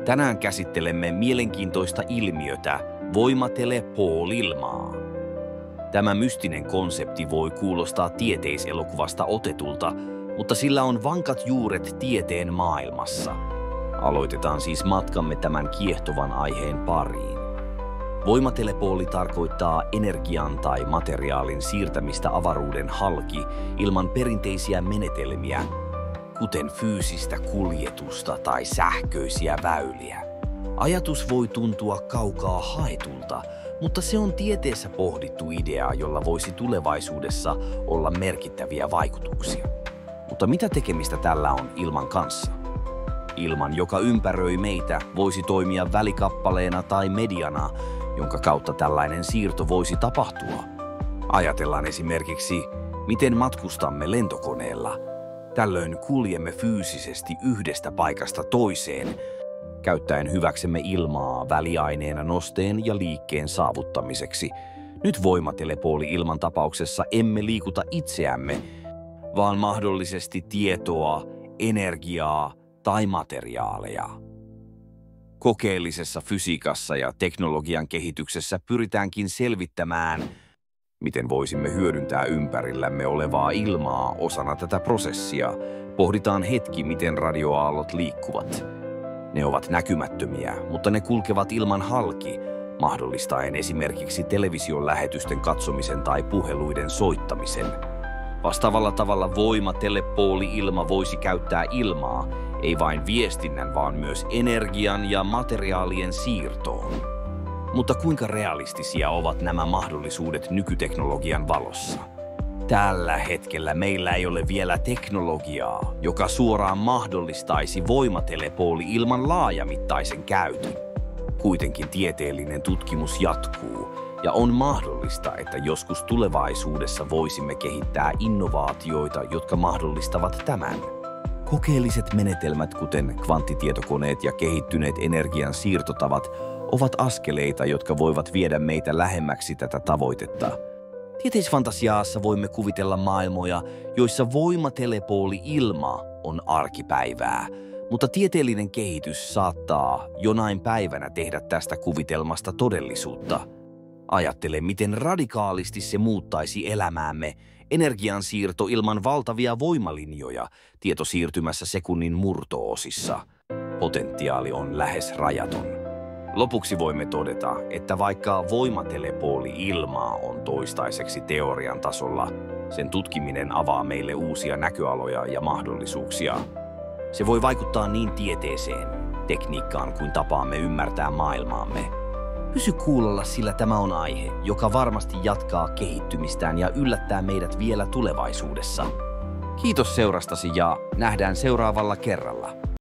Tänään käsittelemme mielenkiintoista ilmiötä, voimatelepoolilmaa. Tämä mystinen konsepti voi kuulostaa tieteiselokuvasta otetulta, mutta sillä on vankat juuret tieteen maailmassa. Aloitetaan siis matkamme tämän kiehtovan aiheen pariin. Voimatelepooli tarkoittaa energian tai materiaalin siirtämistä avaruuden halki ilman perinteisiä menetelmiä, kuten fyysistä kuljetusta tai sähköisiä väyliä. Ajatus voi tuntua kaukaa haetulta, mutta se on tieteessä pohdittu idea, jolla voisi tulevaisuudessa olla merkittäviä vaikutuksia. Mutta mitä tekemistä tällä on ilman kanssa? Ilman, joka ympäröi meitä, voisi toimia välikappaleena tai mediana, jonka kautta tällainen siirto voisi tapahtua. Ajatellaan esimerkiksi, miten matkustamme lentokoneella. Tällöin kuljemme fyysisesti yhdestä paikasta toiseen, käyttäen hyväksemme ilmaa väliaineena nosteen ja liikkeen saavuttamiseksi. Nyt voimatelepooli-ilman tapauksessa emme liikuta itseämme, vaan mahdollisesti tietoa, energiaa tai materiaaleja. Kokeellisessa fysiikassa ja teknologian kehityksessä pyritäänkin selvittämään, miten voisimme hyödyntää ympärillämme olevaa ilmaa osana tätä prosessia. Pohditaan hetki, miten radioaallot liikkuvat. Ne ovat näkymättömiä, mutta ne kulkevat ilman halki, mahdollistaen esimerkiksi television lähetysten katsomisen tai puheluiden soittamisen. Vastaavalla tavalla voimatelepooli-ilma voisi käyttää ilmaa, ei vain viestinnän, vaan myös energian ja materiaalien siirtoon. Mutta kuinka realistisia ovat nämä mahdollisuudet nykyteknologian valossa? Tällä hetkellä meillä ei ole vielä teknologiaa, joka suoraan mahdollistaisi voimatelepooli-ilman laajamittaisen käytön. Kuitenkin tieteellinen tutkimus jatkuu, ja on mahdollista, että joskus tulevaisuudessa voisimme kehittää innovaatioita, jotka mahdollistavat tämän. Kokeelliset menetelmät, kuten kvanttitietokoneet ja kehittyneet energian siirtotavat, ovat askeleita, jotka voivat viedä meitä lähemmäksi tätä tavoitetta. Tieteisfantasiaassa voimme kuvitella maailmoja, joissa voimatelepooli-ilma on arkipäivää, mutta tieteellinen kehitys saattaa jonain päivänä tehdä tästä kuvitelmasta todellisuutta. Ajattele, miten radikaalisti se muuttaisi elämäämme. Energiansiirto ilman valtavia voimalinjoja, tietosiirtymässä sekunnin murto-osissa. Potentiaali on lähes rajaton. Lopuksi voimme todeta, että vaikka voimatelepooli-ilmaa on toistaiseksi teorian tasolla, sen tutkiminen avaa meille uusia näköaloja ja mahdollisuuksia. Se voi vaikuttaa niin tieteeseen, tekniikkaan kuin tapaamme ymmärtää maailmaamme. Pysy kuulolla, sillä tämä on aihe, joka varmasti jatkaa kehittymistään ja yllättää meidät vielä tulevaisuudessa. Kiitos seurastasi ja nähdään seuraavalla kerralla.